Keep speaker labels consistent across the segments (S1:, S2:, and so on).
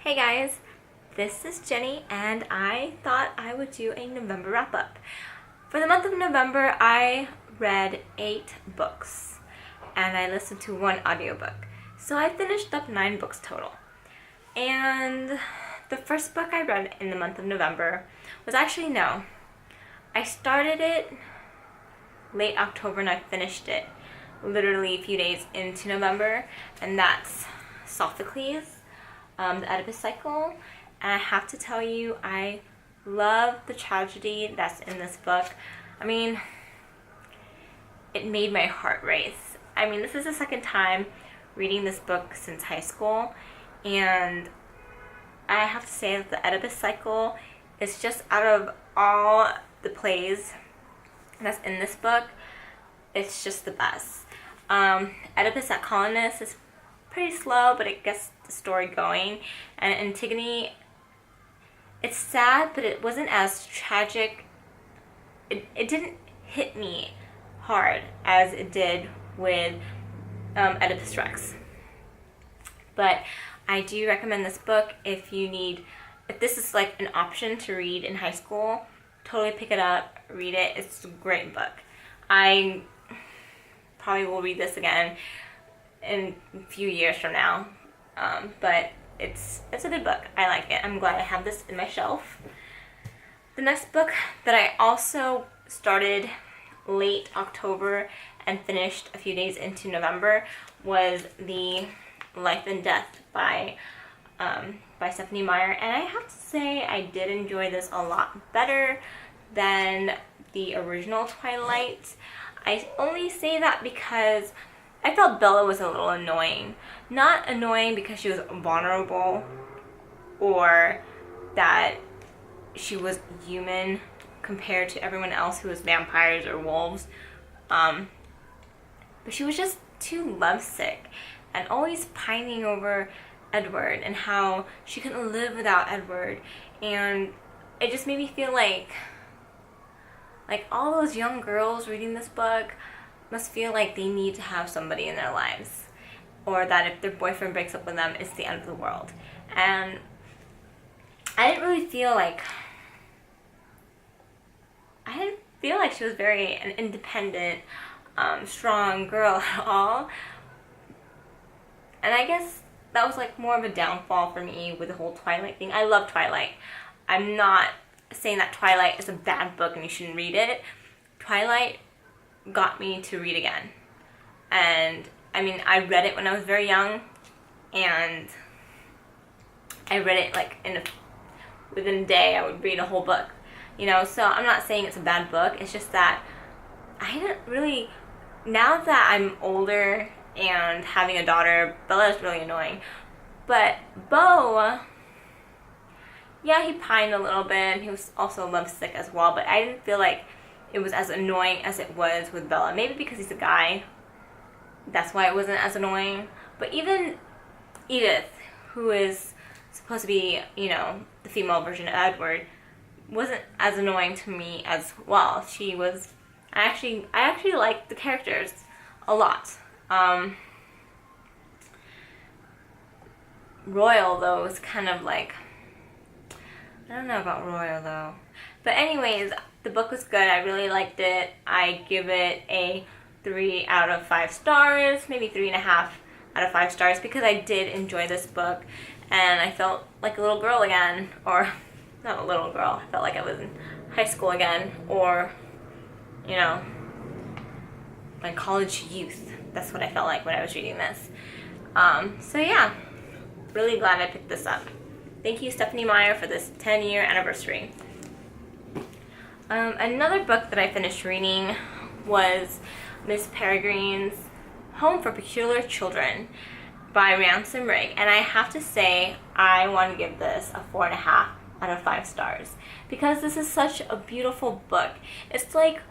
S1: Hey guys, this is Jenny and I thought I would do a November wrap-up. For the month of November, I read 8 books and I listened to 1 audiobook. So I finished up 9 books total. And the first book I read in the month of November was I started it late October and I finished it literally a few days into November, and that's Sophocles. The Oedipus cycle, and I have to tell you, I love the tragedy that's in this book. I mean, it made my heart race. I mean, this is the second time reading this book since high school, and I have to say that the Oedipus cycle is just, out of all the plays that's in this book, it's just the best. Oedipus at Colonus is pretty slow, but it gets the story going. And Antigone, it's sad, but it wasn't as tragic. It didn't hit me hard as it did with Oedipus Rex. But I do recommend this book if this is like an option to read in high school. Totally pick it up, read it. It's a great book. I probably will read this again in a few years from now, but it's a good book. I like it. I'm glad I have this in my shelf. The next book that I also started late October and finished a few days into November was The Life and Death by Stephanie Meyer, and I have to say I did enjoy this a lot better than the original Twilight. I only say that because I felt Bella was a little annoying. Not annoying because she was vulnerable or that she was human compared to everyone else who was vampires or wolves. But she was just too lovesick and always pining over Edward and how she couldn't live without Edward. And it just made me feel like all those young girls reading this book must feel like they need to have somebody in their lives, or that if their boyfriend breaks up with them, it's the end of the world. And I didn't really feel like she was very an independent, strong girl at all. And I guess that was like more of a downfall for me with the whole Twilight thing. I love Twilight. I'm not saying that Twilight is a bad book and you shouldn't read it. Twilight got me to read again. And I mean, I read it when I was very young, and I read it like within a day I would read a whole book, so I'm not saying it's a bad book. It's just that I didn't really, now that I'm older and having a daughter, Bella is really annoying. But Beau, yeah, he pined a little bit and he was also lovesick as well, but I didn't feel like it was as annoying as it was with Bella. Maybe because he's a guy, that's why it wasn't as annoying. But even Edith, who is supposed to be, the female version of Edward, wasn't as annoying to me as well. She was, I actually liked the characters a lot. Royal, though, was kind of like, I don't know about Royal, though. But anyways, the book was good. I really liked it. I give it a 3 out of 5 stars, maybe 3.5 out of 5 stars, because I did enjoy this book, and I felt like a little girl again, or not a little girl, I felt like I was in high school again, or, my college youth. That's what I felt like when I was reading this. So yeah, really glad I picked this up. Thank you, Stephanie Meyer, for this 10-year anniversary. Another book that I finished reading was Miss Peregrines' Home for Peculiar Children by Ransom Rigg, and I have to say I want to give this a 4.5 out of 5 stars because this is such a beautiful book. It's like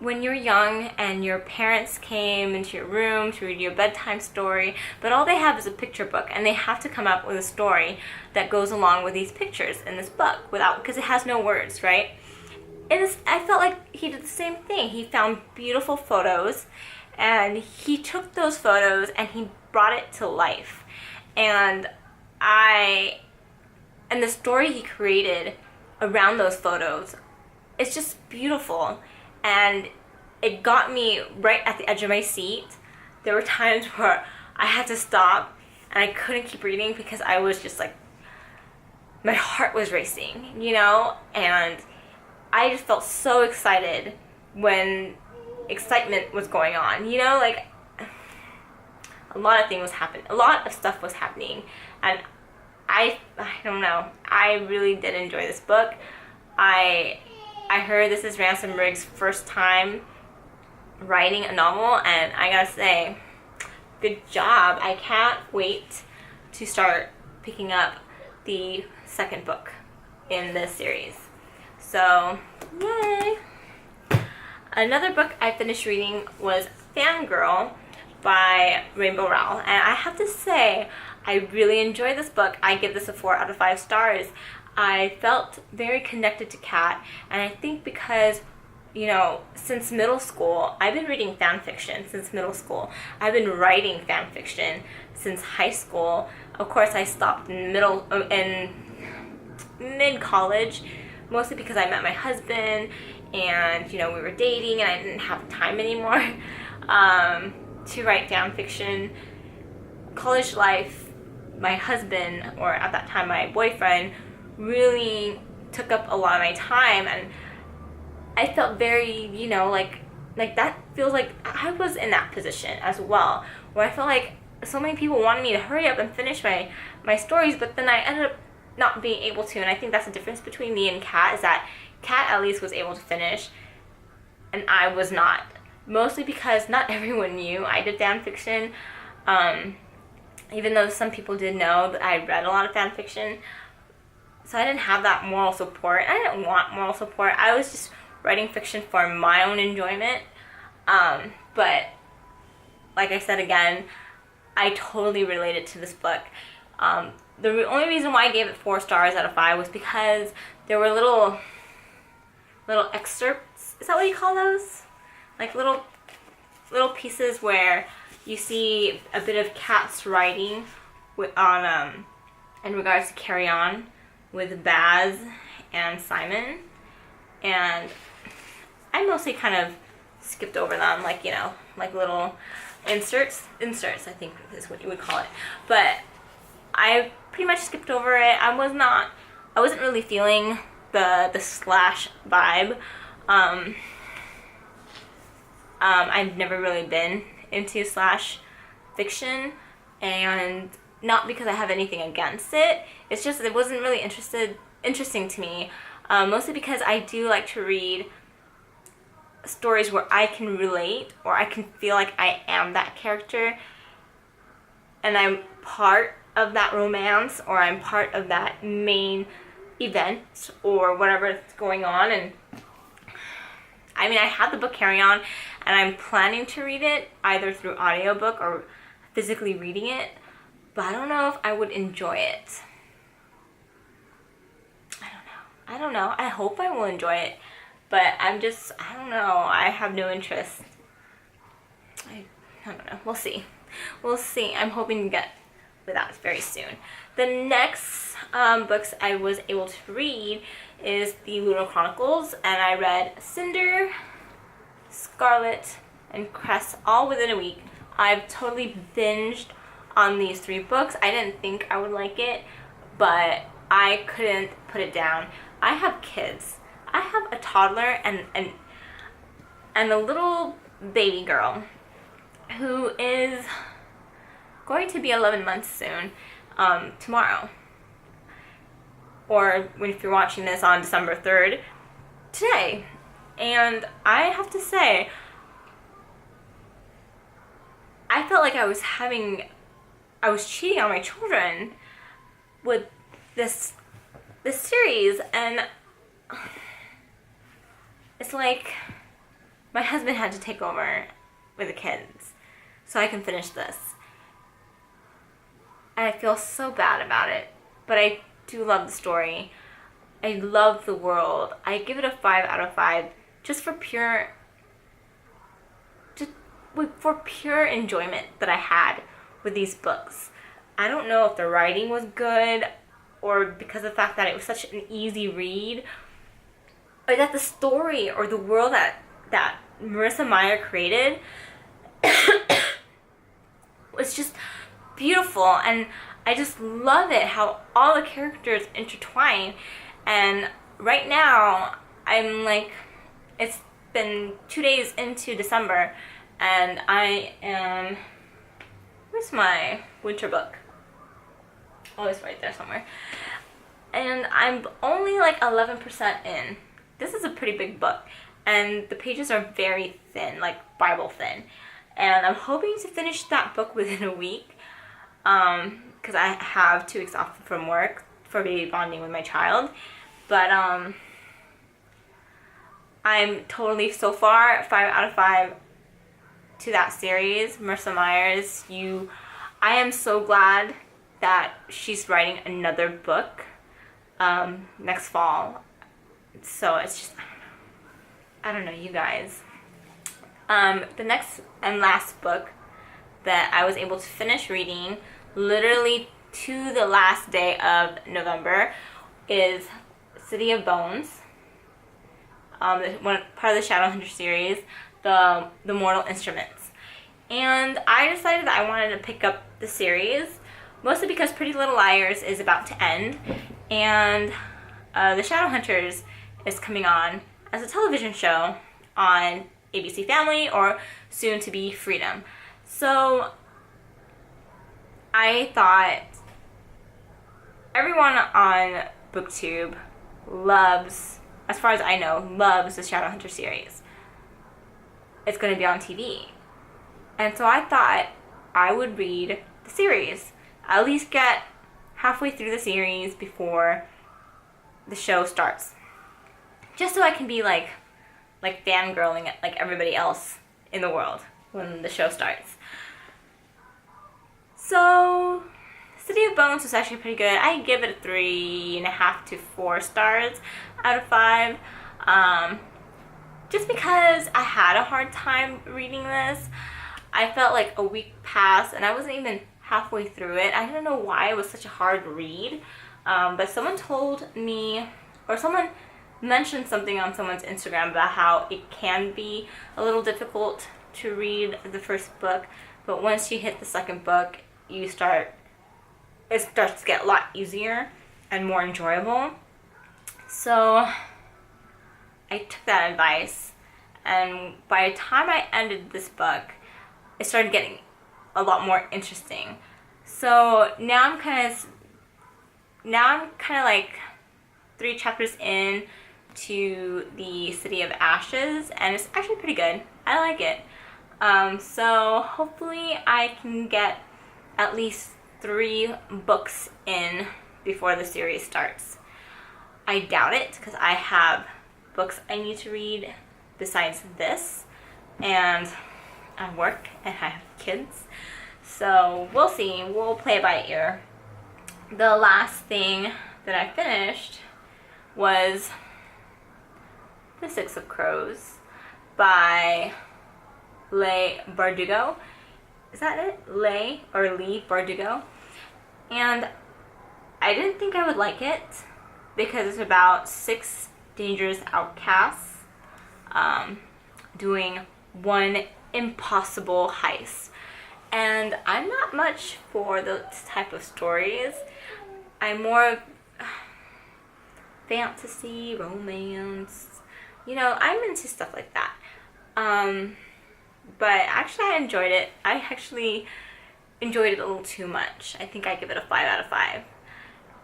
S1: when you're young and your parents came into your room to read you a bedtime story, but all they have is a picture book, and they have to come up with a story that goes along with these pictures in this book because it has no words, right? I felt like he did the same thing. He found beautiful photos, and he took those photos and he brought it to life. And I and the story he created around those photos, it's just beautiful. And it got me right at the edge of my seat. There were times where I had to stop and I couldn't keep reading because I was just like, my heart was racing, you know? And I just felt so excited when excitement was going on, you know? Like, a lot of things was happening. A lot of stuff was happening. And I don't know. I really did enjoy this book. I heard this is Ransom Riggs' first time writing a novel, and I gotta say, good job. I can't wait to start picking up the second book in this series. So, yay! Another book I finished reading was Fangirl by Rainbow Rowell, and I have to say, I really enjoyed this book. I give this a 4 out of 5 stars. I felt very connected to Kat, and I think because, you know, since middle school, I've been reading fan fiction since middle school. I've been writing fan fiction since high school. Of course, I stopped in mid-college, mostly because I met my husband, and, you know, we were dating, and I didn't have time anymore to write fan fiction. College life, my husband, or at that time my boyfriend, really took up a lot of my time, and I felt very, you know, like that feels like I was in that position as well, where I felt like so many people wanted me to hurry up and finish my stories, but then I ended up not being able to. And I think that's the difference between me and Kat, is that Kat at least was able to finish and I was not, mostly because not everyone knew I did fan fiction. Even though some people did know that I read a lot of fan fiction, so I didn't have that moral support. I didn't want moral support. I was just writing fiction for my own enjoyment. But like I said again, I totally related to this book. The only reason why I gave it 4 stars out of 5 was because there were little excerpts. Is that what you call those? Like little pieces where you see a bit of Kat's writing in regards to Carry On with Baz and Simon, and I mostly kind of skipped over them, like, you know, like little inserts I think is what you would call it. But I pretty much skipped over it. I wasn't really feeling the slash vibe. I've never really been into slash fiction, and not because I have anything against it. It's just it wasn't really interesting to me, mostly because I do like to read stories where I can relate, or I can feel like I am that character and I'm part of that romance, or I'm part of that main event or whatever is going on. And I mean, I have the book Carry On, and I'm planning to read it either through audiobook or physically reading it, but I don't know if I would enjoy it. I don't know. I hope I will enjoy it, but I don't know. I have no interest. I don't know. We'll see. I'm hoping to get with that very soon. The next books I was able to read is the Moodle Chronicles, and I read Cinder, Scarlet, and Cress all within a week. I've totally binged on these 3 books. I didn't think I would like it, but I couldn't put it down. I have kids. I have a toddler and a little baby girl who is going to be 11 months soon, tomorrow. Or if you're watching this on December 3rd, today. And I have to say, I felt like I was cheating on my children with this series, and it's like my husband had to take over with the kids so I can finish this. And I feel so bad about it, but I do love the story. I love the world. I give it a 5 out of 5 just for pure enjoyment that I had with these books. I don't know if the writing was good or because of the fact that it was such an easy read, or that the story or the world that Marissa Meyer created was just beautiful. And I just love it how all the characters intertwine. And right now, I'm like, it's been 2 days into December, and I am, where's my winter book? Oh, it's right there somewhere. And I'm only like 11% in. This is a pretty big book, and the pages are very thin, like Bible thin. And I'm hoping to finish that book within a week, because I have 2 weeks off from work for baby bonding with my child. But I'm totally, so far, 5 out of 5 to that series. Marissa Meyer's, I am so glad that she's writing another book next fall. So it's just, I don't know, you guys. The next and last book that I was able to finish reading, literally to the last day of November, is City of Bones. Part of the Shadowhunter series, the Mortal Instruments. And I decided that I wanted to pick up the series, mostly because Pretty Little Liars is about to end, and the Shadowhunters is coming on as a television show on ABC Family, or soon to be Freedom. So I thought everyone on BookTube loves, as far as I know, loves the Shadowhunter series. It's going to be on TV. And so I thought I would read the series. At least get halfway through the series before the show starts. Just so I can be like fangirling like everybody else in the world when the show starts. So City of Bones was actually pretty good. I give it a 3.5 to 4 stars out of 5. Just because I had a hard time reading this. I felt like a week passed and I wasn't even halfway through it. I don't know why it was such a hard read. But someone told me, or someone mentioned something on someone's Instagram about how it can be a little difficult to read the first book, but once you hit the second book, it starts to get a lot easier and more enjoyable. So I took that advice, and by the time I ended this book, it started getting a lot more interesting. So now I'm kind of like 3 chapters in to the City of Ashes, and it's actually pretty good. I like it. So hopefully I can get at least 3 books in before the series starts. I doubt it, because I have books I need to read besides this, and I work and I have kids. So we'll see. We'll play it by ear. The last thing that I finished was The Six of Crows by Leigh Bardugo. Is that it? Leigh Bardugo. And I didn't think I would like it because it's about 6 dangerous outcasts doing one impossible heist. And I'm not much for those type of stories. I'm more of fantasy, romance. You know, I'm into stuff like that. But actually I enjoyed it. I actually enjoyed it a little too much. I think I give it a 5 out of 5.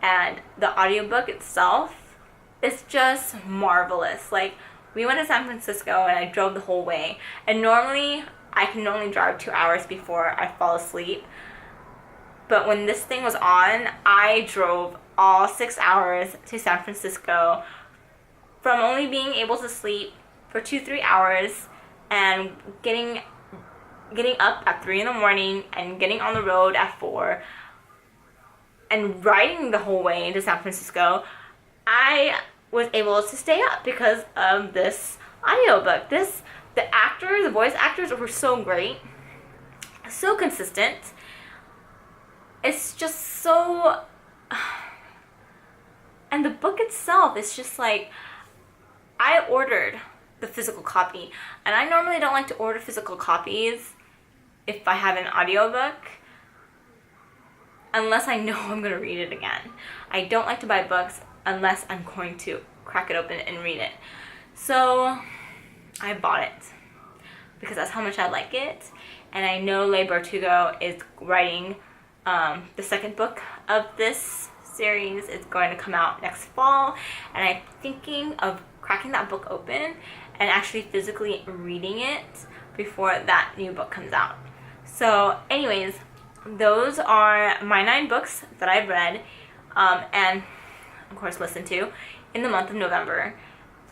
S1: And the audiobook itself is just marvelous. Like, we went to San Francisco and I drove the whole way. And normally I can only drive 2 hours before I fall asleep. But when this thing was on, I drove all 6 hours to San Francisco, from only being able to sleep for 2-3 hours and getting up at 3 in the morning and getting on the road at 4 and riding the whole way into San Francisco. I was able to stay up because of this audiobook. The voice actors were so great, so consistent. It's just so And the book itself is just like, I ordered the physical copy, and I normally don't like to order physical copies if I have an audiobook unless I know I'm going to read it again. I don't like to buy books unless I'm going to crack it open and read it. So I bought it because that's how much I like it, and I know Leigh Bardugo is writing the second book of this series. It's going to come out next fall, and I'm thinking of cracking that book open and actually physically reading it before that new book comes out. So anyways, those are my 9 books that I've read and of course listened to in the month of November.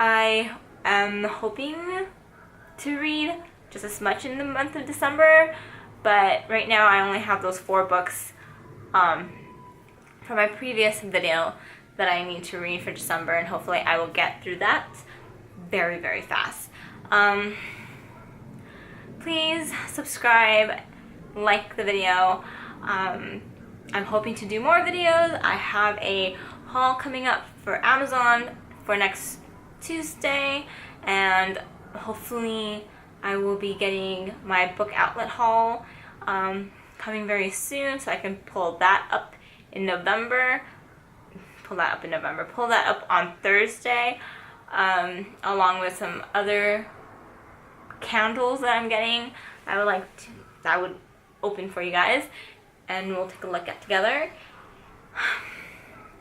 S1: I am hoping to read just as much in the month of December, but right now I only have those 4 books from my previous video that I need to read for December, and hopefully I will get through that very, very fast. Please subscribe, like the video. I'm hoping to do more videos. I have a haul coming up for Amazon for next Tuesday, and hopefully I will be getting my book outlet haul coming very soon, so I can pull that up in November. Pull that up on Thursday, along with some other candles that I'm getting. I would open for you guys, and we'll take a look at together.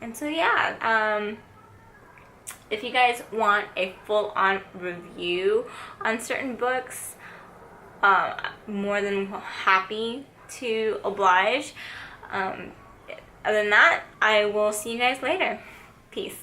S1: And so yeah, if you guys want a full-on review on certain books, more than happy to oblige. Other than that, I will see you guys later. Peace.